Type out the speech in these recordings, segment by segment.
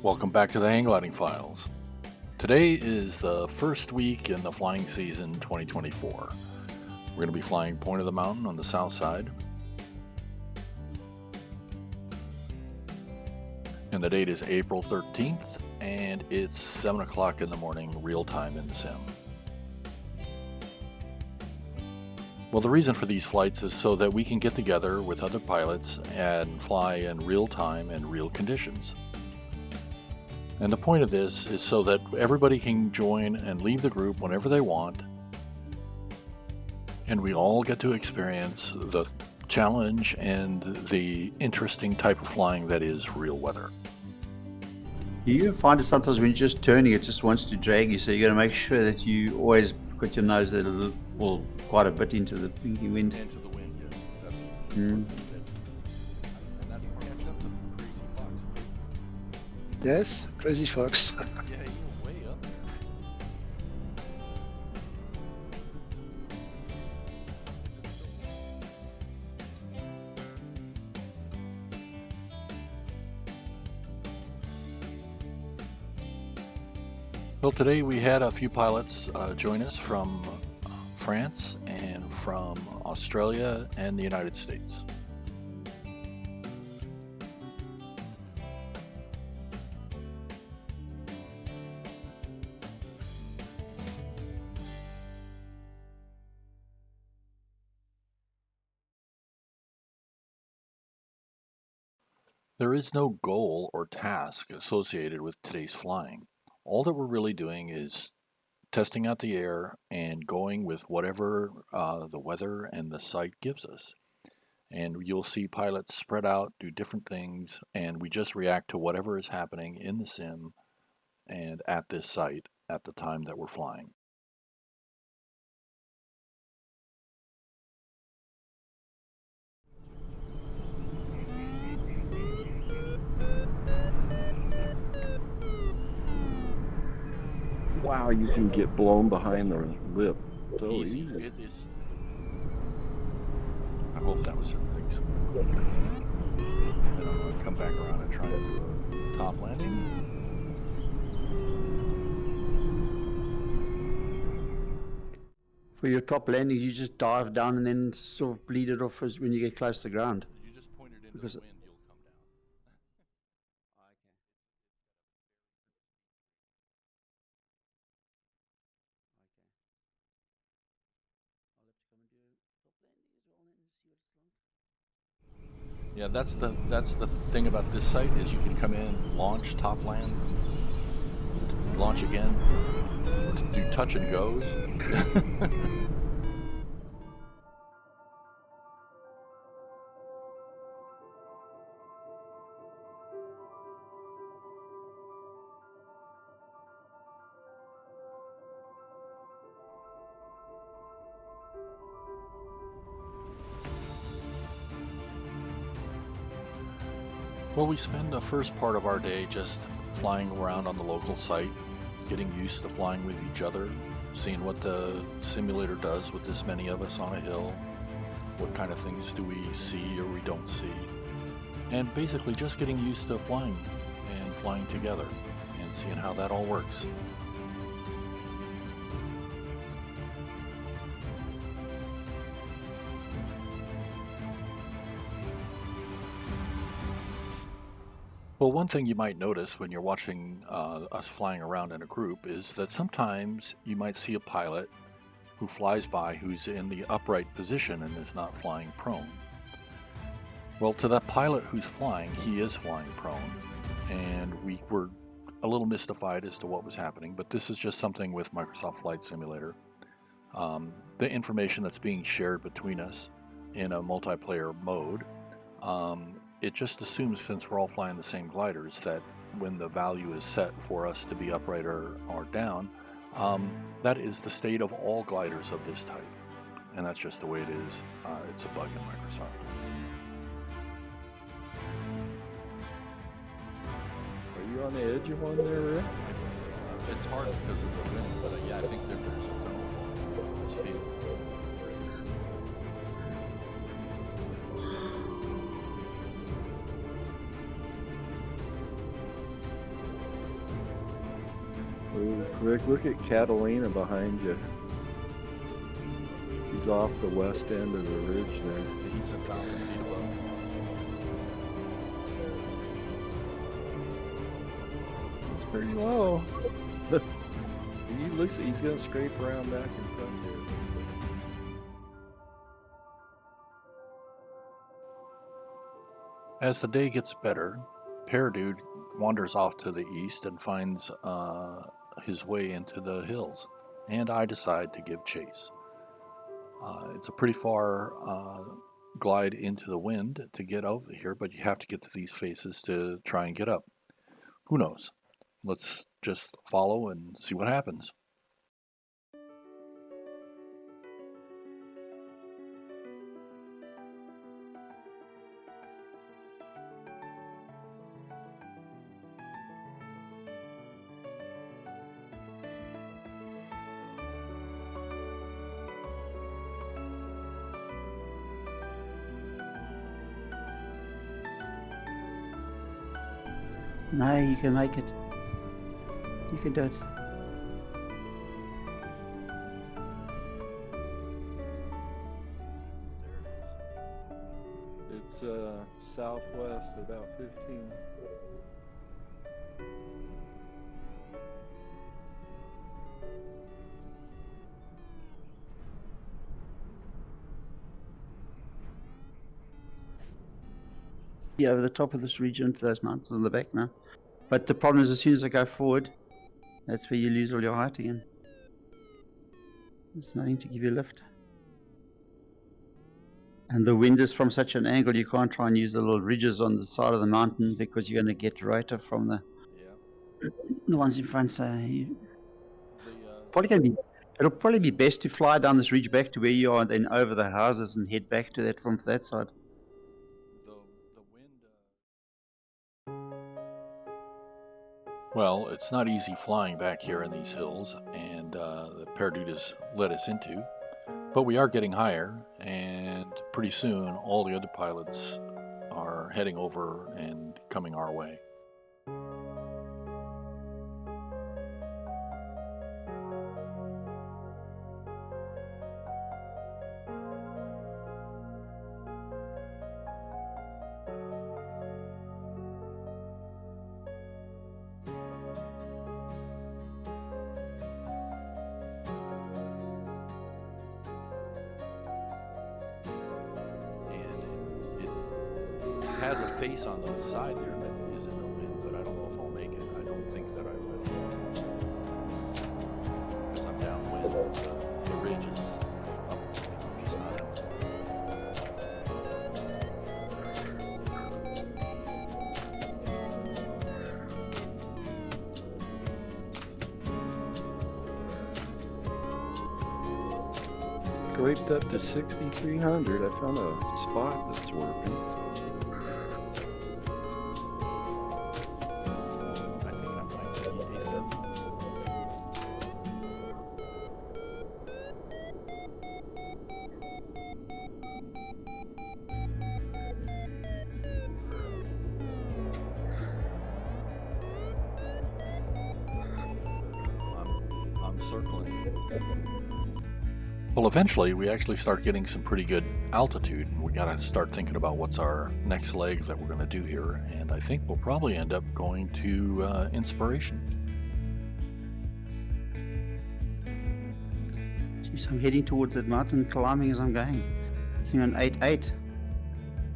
Welcome back to the Hang Gliding Files. Today is the first week in the flying season 2024. We're going to be flying Point of the Mountain on the south side. And the date is April 13th, and it's 7 o'clock in the morning, real time in the sim. Well, the reason for these flights is so that we can get together with other pilots and fly in real time and real conditions. And the point of this is so that everybody can join and leave the group whenever they want, and we all get to experience the challenge and the interesting type of flying that is real weather. You find it sometimes when you're just turning, it just wants to drag you, so you got to make sure that you always put your nose a little, well, quite a bit into the winky wind. Into the wind, yes. That's and that's catch up to CrazyFox. Yes, CrazyFox. Yeah, you were way up. Well, today we had a few pilots join us from France and from Australia and the United States. There is no goal or task associated with today's flying. All that we're really doing is testing out the air and going with whatever the weather and the site gives us. And you'll see pilots spread out, do different things, and we just react to whatever is happening in the sim and at this site at the time that we're flying. Wow, you can get blown behind the lip. So Easy. easy. It is. I hope that was everything. So then I'm going to come back around and try to do a top landing. For your top landings, you just dive down and then sort of bleed it off as when you get close to the ground. You just point it into Because the wind, you'll come down. Yeah, that's the thing about this site is you can come in, launch, top land, launch again, do touch and goes. Well, we spend the first part of our day just flying around on the local site, getting used to flying with each other, seeing what the simulator does with this many of us on a hill, what kind of things do we see or we don't see, and basically just getting used to flying and flying together and seeing how that all works. Well, one thing you might notice when you're watching us flying around in a group is that sometimes you might see a pilot who flies by who's in the upright position and is not flying prone. Well, to that pilot who's flying, he is flying prone, and we were a little mystified as to what was happening, but this is just something with Microsoft Flight Simulator. The information that's being shared between us in a multiplayer mode, it just assumes, since we're all flying the same gliders, that when the value is set for us to be upright or down, that is the state of all gliders of this type. And that's just the way it is. It's a bug in Microsoft. Are you on the edge of one there, Rick? It's hard because of the wind, but yeah, I think that there's a zone for this field. Rick, look at Catalina behind you. He's off the west end of the ridge there. He's 1,000 feet above. It's pretty low. He looks. He's gonna scrape around back in front here. As the day gets better, Paradude wanders off to the east and finds his way into the hills, and I decide to give chase. It's a pretty far glide into the wind to get over here, but you have to get to these faces to try and get up. Who knows? Let's just follow and see what happens. No, you can make it. You can do it. It's southwest, about 15. Over the top of this region to those mountains on the back now. But the problem is, as soon as I go forward, that's where you lose all your height again. There's nothing to give you lift. And the wind is from such an angle, you can't try and use the little ridges on the side of the mountain because you're going to get rotor from the ones in front. So it'll probably be best to fly down this ridge back to where you are and then over the houses and head back to that from that side. Well, it's not easy flying back here in these hills, and the Paradude has led us into, but we are getting higher, and pretty soon all the other pilots are heading over and coming our way. Has a face on the side there that is in the wind, but I don't know if I'll make it. I don't think that I will. Because I'm downwind, the ridge is up, I'm just not in. Scraped up to 6,300. I found a spot that's working. Well, eventually we actually start getting some pretty good altitude, and we got to start thinking about what's our next leg that we're going to do here, and I think we'll probably end up going to Inspiration. Jeez, I'm heading towards that mountain, climbing as I'm going. Sitting on 8.8.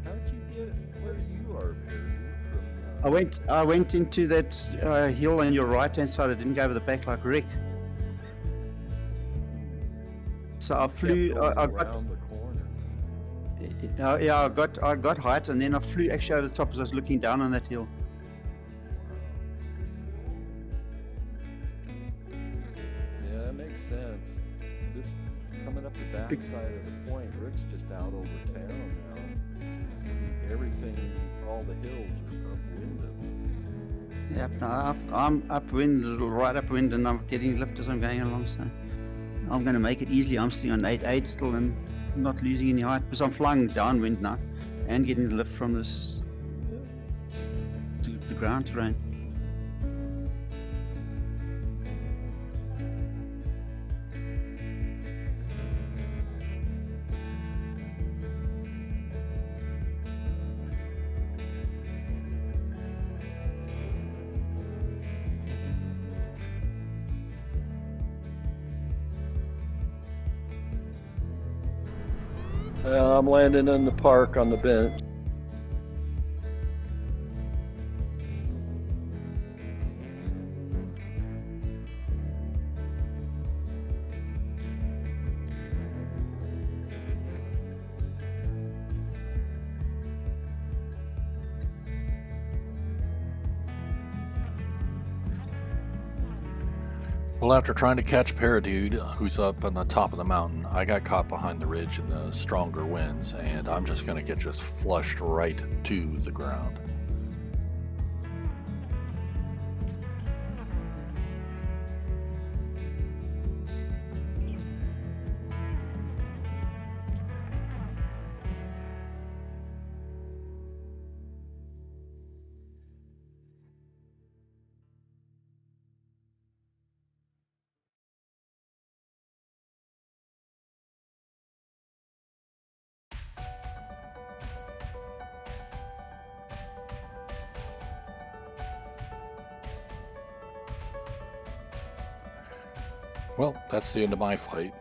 How'd you get where you are, Perry? I went into that hill on your right hand side. I didn't go over the back like Rick. So I flew. I got around the corner. yeah. I got height, and then I flew actually over the top as I was looking down on that hill. Yeah, that makes sense. This coming up the back side of the point, Rick's just out over town now. Everything, all the hills are upwind of him. Yep, no, I'm upwind, right upwind, and I'm getting lift as I'm going along. So I'm going to make it easily. I'm sitting on 8.8 still and not losing any height because I'm flying downwind now and getting the lift from this to the ground terrain. I'm landing in the park on the bench. Well, after trying to catch Paradude, who's up on the top of the mountain, I got caught behind the ridge in the stronger winds, and I'm just going to get just flushed right to the ground. Well, that's the end of my flight.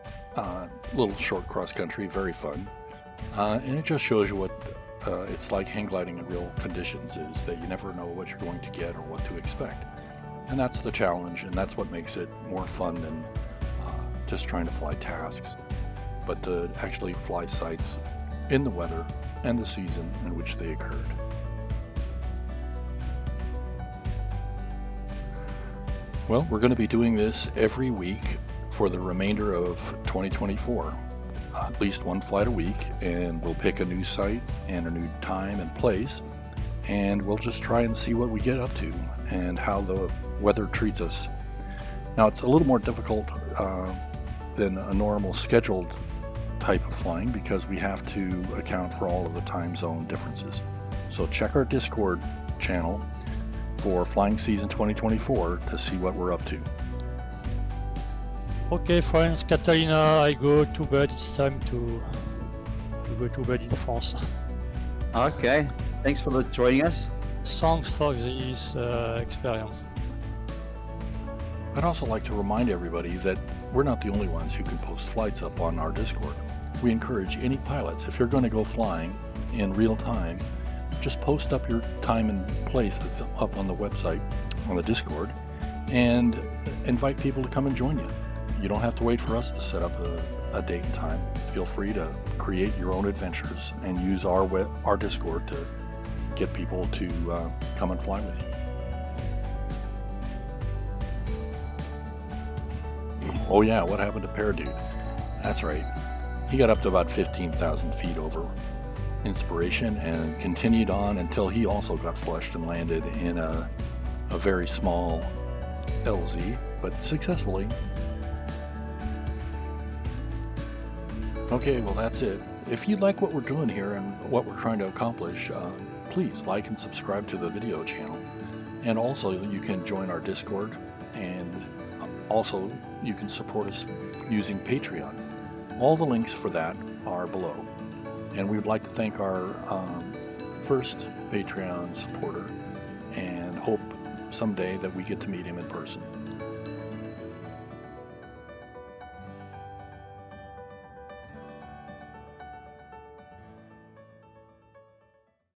Little short cross country, very fun. And it just shows you what it's like hang gliding in real conditions, is that you never know what you're going to get or what to expect. And that's the challenge, and that's what makes it more fun than just trying to fly tasks, but to actually fly sites in the weather and the season in which they occurred. Well, we're going to be doing this every week for the remainder of 2024. At least one flight a week, and we'll pick a new site and a new time and place, and we'll just try and see what we get up to and how the weather treats us. Now, it's a little more difficult than a normal scheduled type of flying because we have to account for all of the time zone differences. So check our Discord channel for flying season 2024 to see what we're up to. Okay, friends, Catalina, I go to bed. It's time to go to bed in France. Okay. Thanks for joining us. Thanks for this experience. I'd also like to remind everybody that we're not the only ones who can post flights up on our Discord. We encourage any pilots, if you're going to go flying in real time, just post up your time and place that's up on the website, on the Discord, and invite people to come and join you. You don't have to wait for us to set up a date and time. Feel free to create your own adventures and use our Discord to get people to come and fly with you. Oh yeah, what happened to Paradude? That's right. He got up to about 15,000 feet over inspiration and continued on until he also got flushed and landed in a very small LZ, but successfully. Okay, well that's it. If you like what we're doing here and what we're trying to accomplish, please like and subscribe to the video channel. And also you can join our Discord, and also you can support us using Patreon. All the links for that are below. And we would like to thank our first Patreon supporter and hope someday that we get to meet him in person.